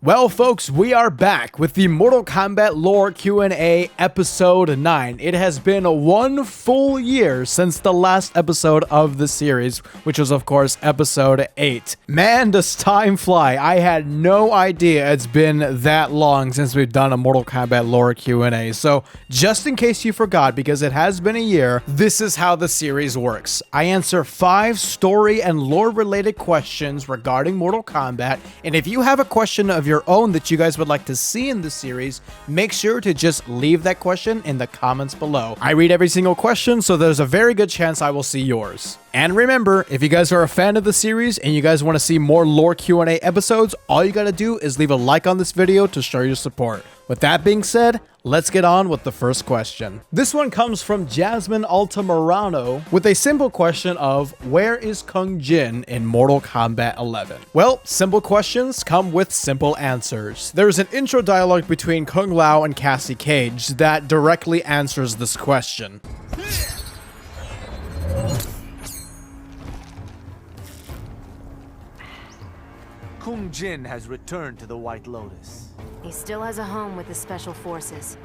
Well, folks, we are back with the Mortal Kombat Lore Q&A episode 9. It has been 1 full year since the last episode of the series, which was, of course, episode 8. Man, does time fly. I had no idea it's been that long since we've done a Mortal Kombat Lore Q&A. So, just in case you forgot, because it has been a year, this is how the series works. I answer 5 story and lore-related questions regarding Mortal Kombat, and if you have a question of your own that you guys would like to see in the series, make sure to just leave that question in the comments below. I read every single question, so there's a very good chance I will see yours. And remember, if you guys are a fan of the series and you guys want to see more lore Q&A episodes, all you gotta do is leave a like on this video to show your support. With that being said, let's get on with the first question. This one comes from Jasmine Altamirano with a simple question of, where is Kung Jin in Mortal Kombat 11? Well, simple questions come with simple answers. There's an intro dialogue between Kung Lao and Cassie Cage that directly answers this question. Kung Jin has returned to the White Lotus. He still has a home with the Special Forces.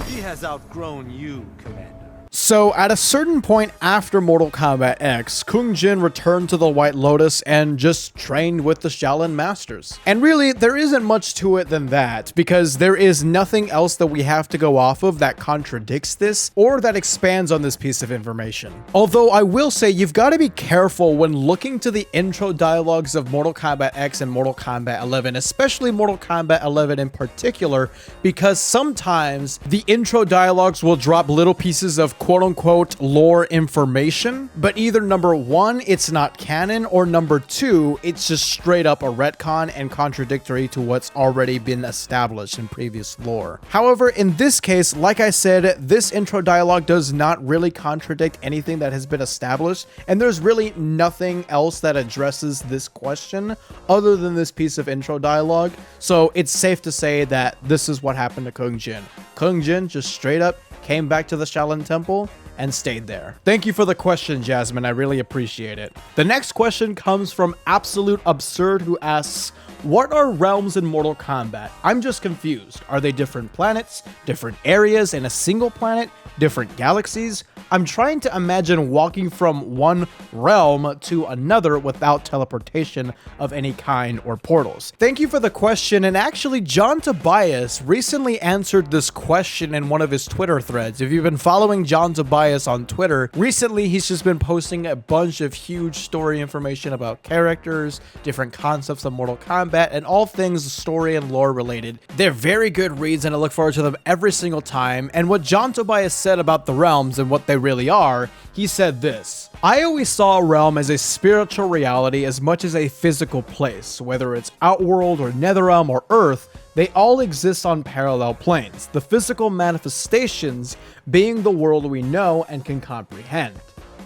He has outgrown you, Commander. So, at a certain point after Mortal Kombat X, Kung Jin returned to the White Lotus and just trained with the Shaolin Masters. And really, there isn't much to it than that, because there is nothing else that we have to go off of that contradicts this, or that expands on this piece of information. Although, I will say, you've got to be careful when looking to the intro dialogues of Mortal Kombat X and Mortal Kombat 11, especially Mortal Kombat 11 in particular, because sometimes the intro dialogues will drop little pieces of quote-unquote lore information, but either number 1, it's not canon, or number 2, it's just straight up a retcon and contradictory to what's already been established in previous lore. However, in this case, like I said, this intro dialogue does not really contradict anything that has been established, and there's really nothing else that addresses this question other than this piece of intro dialogue, so it's safe to say that this is what happened to Kung Jin. Kung Jin just straight up came back to the Shaolin Temple and stayed there. Thank you for the question, Jasmine. I really appreciate it. The next question comes from Absolute Absurd, who asks, what are realms in Mortal Kombat? I'm just confused. Are they different planets, different areas in a single planet, different galaxies? I'm trying to imagine walking from one realm to another without teleportation of any kind or portals. Thank you for the question, and actually John Tobias recently answered this question in one of his Twitter threads. If you've been following John Tobias on Twitter, recently he's just been posting a bunch of huge story information about characters, different concepts of Mortal Kombat, and all things story and lore related. They're very good reads and I look forward to them every single time, and what John Tobias said about the realms and what they really are, he said this: I always saw a realm as a spiritual reality as much as a physical place. Whether it's Outworld or Netherrealm or Earth, they all exist on parallel planes, the physical manifestations being the world we know and can comprehend.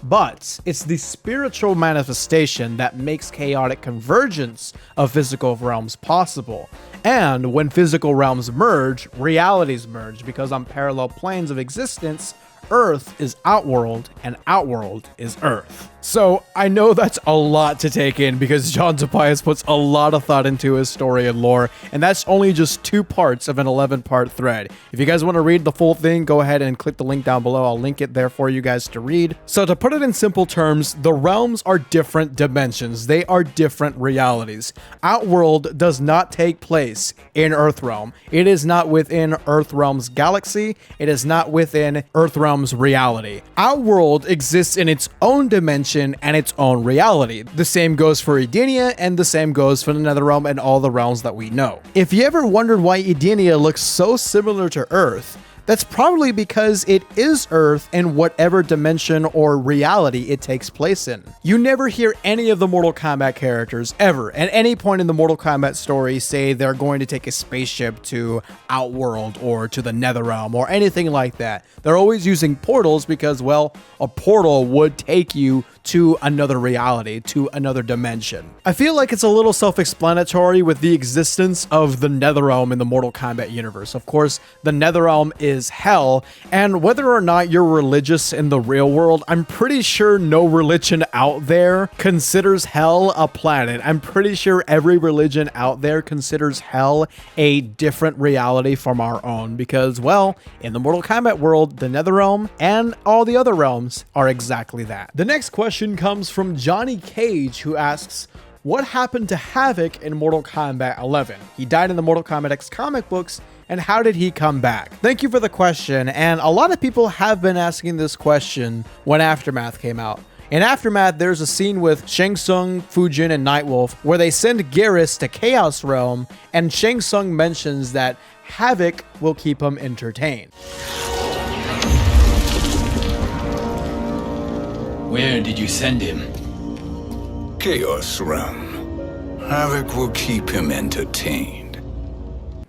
But it's the spiritual manifestation that makes chaotic convergence of physical realms possible. And when physical realms merge, realities merge, because on parallel planes of existence, Earth is Outworld and Outworld is Earth. So I know that's a lot to take in because John Tobias puts a lot of thought into his story and lore, and that's only just 2 parts of an 11-part thread. If you guys want to read the full thing, go ahead and click the link down below. I'll link it there for you guys to read. So to put it in simple terms, the realms are different dimensions. They are different realities. Outworld does not take place in Earthrealm. It is not within Earthrealm's galaxy. It is not within Earthrealm's reality. Outworld exists in its own dimension and its own reality. The same goes for Edenia, and the same goes for the Netherrealm and all the realms that we know. If you ever wondered why Edenia looks so similar to Earth, that's probably because it is Earth in whatever dimension or reality it takes place in. You never hear any of the Mortal Kombat characters ever at any point in the Mortal Kombat story say they're going to take a spaceship to Outworld or to the Netherrealm or anything like that. They're always using portals because, well, a portal would take you to another reality, to another dimension. I feel like it's a little self-explanatory with the existence of the Netherrealm in the Mortal Kombat universe. Of course, the Netherrealm is is hell, and whether or not you're religious in the real world, I'm pretty sure no religion out there considers hell a planet. I'm pretty sure every religion out there considers hell a different reality from our own because, well, in the Mortal Kombat world, the Netherrealm and all the other realms are exactly that. The next question comes from Johnny Cage, who asks, what happened to Havik in Mortal Kombat 11? He died in the Mortal Kombat X comic books, and how did he come back? Thank you for the question, and a lot of people have been asking this question when Aftermath came out. In Aftermath, there's a scene with Shang Tsung, Fujin, and Nightwolf where they send Geras to Chaos Realm, and Shang Tsung mentions that Havik will keep him entertained. Where did you send him? Chaos Realm. Havik will keep him entertained.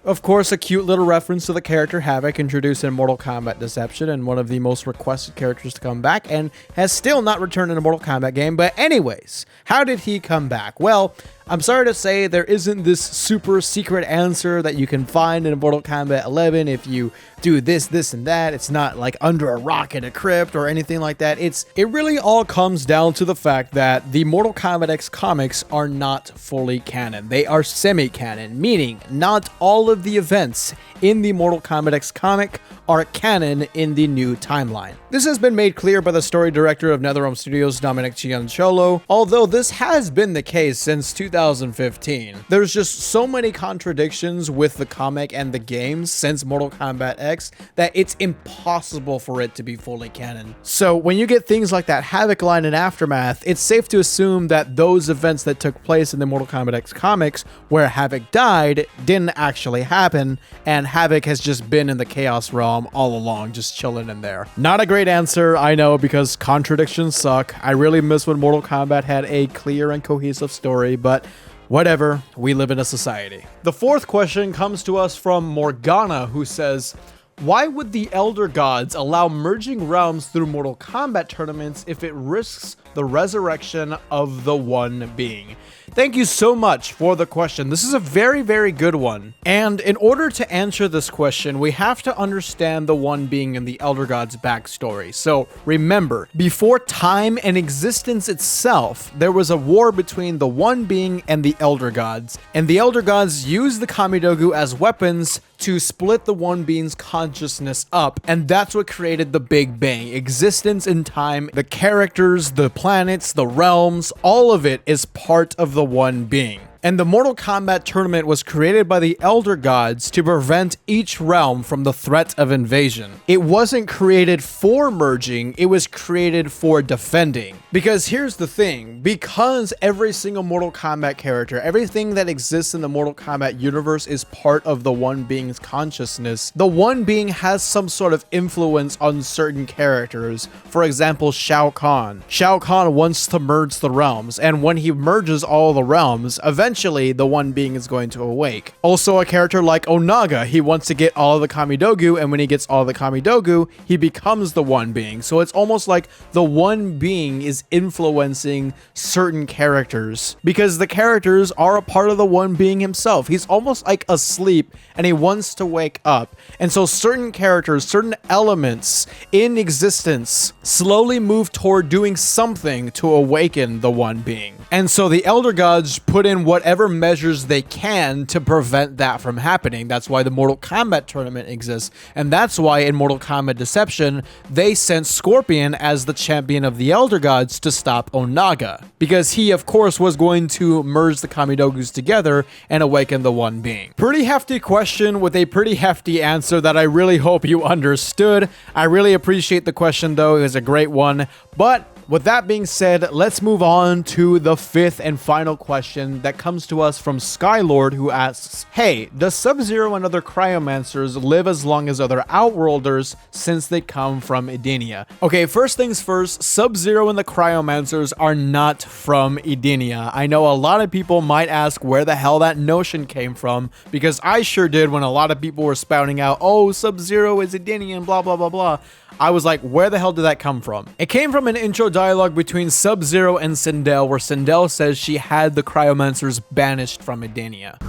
Of course, a cute little reference to the character Havik introduced in Mortal Kombat Deception and one of the most requested characters to come back and has still not returned in a Mortal Kombat game. But anyways, how did he come back? Well, I'm sorry to say there isn't this super secret answer that you can find in Mortal Kombat 11 if you do this, this, and that. It's not like under a rock in a crypt or anything like that. It really all comes down to the fact that the Mortal Kombat X comics are not fully canon. They are semi-canon, meaning not all of the events in the Mortal Kombat X comic are canon in the new timeline. This has been made clear by the story director of NetherRealm Studios, Dominic Giancholo, although this has been the case since 2015. There's just so many contradictions with the comic and the games since Mortal Kombat X that it's impossible for it to be fully canon. So when you get things like that Havik line in Aftermath, it's safe to assume that those events that took place in the Mortal Kombat X comics where Havik died didn't actually happen, and Havik has just been in the Chaos Realm all along, just chilling in there. Not a great answer, I know, because contradictions suck. I really miss when Mortal Kombat had a clear and cohesive story, but whatever, we live in a society. The fourth question comes to us from Morgana, who says, why would the Elder Gods allow merging realms through Mortal Kombat tournaments if it risks the resurrection of the One Being? Thank you so much for the question. This is a very, very good one. And in order to answer this question, we have to understand the One Being and the Elder Gods' backstory. So remember, before time and existence itself, there was a war between the One Being and the Elder Gods. And the Elder Gods used the Kamidogu as weapons to split the One Being's consciousness up, and that's what created the Big Bang. Existence in time, the characters, the planets, the realms, all of it is part of the One Being. And the Mortal Kombat tournament was created by the Elder Gods to prevent each realm from the threat of invasion. It wasn't created for merging, it was created for defending. Because here's the thing, because every single Mortal Kombat character, everything that exists in the Mortal Kombat universe is part of the One Being's consciousness, the One Being has some sort of influence on certain characters. For example, Shao Kahn. Shao Kahn wants to merge the realms, and when he merges all the realms, eventually the One Being is going to awake. Also, a character like Onaga, he wants to get all the Kamidogu, and when he gets all the Kamidogu, he becomes the One Being. So it's almost like the One Being is influencing certain characters because the characters are a part of the One Being himself. He's almost like asleep and he wants to wake up. And so certain characters, certain elements in existence slowly move toward doing something to awaken the One Being. And so the Elder Gods put in whatever measures they can to prevent that from happening. That's why the Mortal Kombat tournament exists. And that's why in Mortal Kombat Deception, they sent Scorpion as the champion of the Elder Gods to stop Onaga. Because he, of course, was going to merge the Kamidogus together and awaken the One Being. Pretty hefty question with a pretty hefty answer that I really hope you understood. I really appreciate the question, though. It was a great one. But with that being said, let's move on to the fifth and final question that comes to us from Skylord, who asks, hey, does Subzero and other cryomancers live as long as other Outworlders since they come from Edenia? Okay, first things first, Subzero and the cryomancers are not from Edenia. I know a lot of people might ask where the hell that notion came from, because I sure did when a lot of people were spouting out, oh, Subzero is Edenian, blah, blah, blah, blah. I was like, where the hell did that come from? It came from an intro dialogue between Subzero and Sindel, where Sindel says she had the cryomancers banished from Edenia.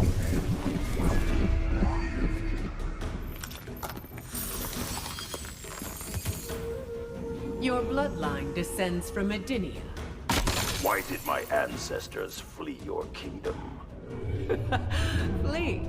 Your bloodline descends from Edenia. Why did my ancestors flee your kingdom? Flee.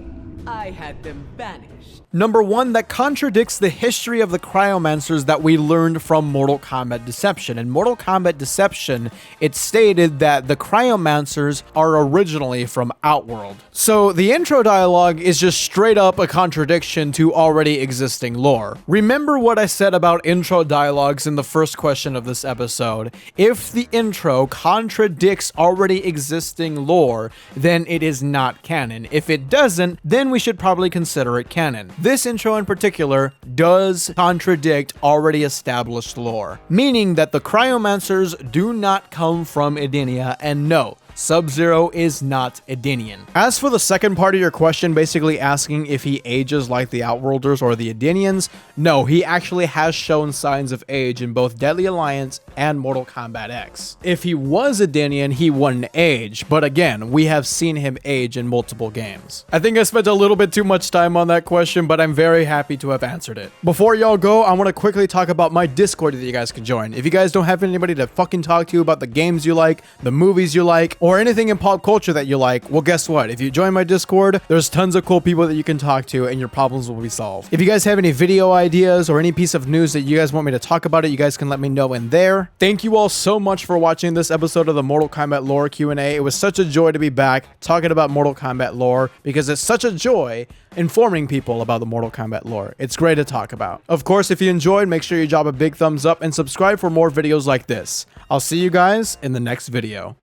I had them banished. Number 1, that contradicts the history of the cryomancers that we learned from Mortal Kombat Deception. In Mortal Kombat Deception, it stated that the cryomancers are originally from Outworld. So the intro dialogue is just straight up a contradiction to already existing lore. Remember what I said about intro dialogues in the first question of this episode. If the intro contradicts already existing lore, then it is not canon. If it doesn't, then we should probably consider it canon. This intro in particular does contradict already established lore, meaning that the cryomancers do not come from Edenia, and no, Subzero is not Edenian. As for the second part of your question, basically asking if he ages like the Outworlders or the Edenians, no, he actually has shown signs of age in both Deadly Alliance and Mortal Kombat X. If he was Edenian, he wouldn't age, but again, we have seen him age in multiple games. I think I spent a little bit too much time on that question, but I'm very happy to have answered it. Before y'all go, I want to quickly talk about my Discord that you guys can join. If you guys don't have anybody to fucking talk to about the games you like, the movies you like, or anything in pop culture that you like, well, guess what? If you join my Discord, there's tons of cool people that you can talk to and your problems will be solved. If you guys have any video ideas or any piece of news that you guys want me to talk about it, you guys can let me know in there. Thank you all so much for watching this episode of the Mortal Kombat lore Q&A. It was such a joy to be back talking about Mortal Kombat lore because it's such a joy informing people about the Mortal Kombat lore. It's great to talk about. Of course, if you enjoyed, make sure you drop a big thumbs up and subscribe for more videos like this. I'll see you guys in the next video.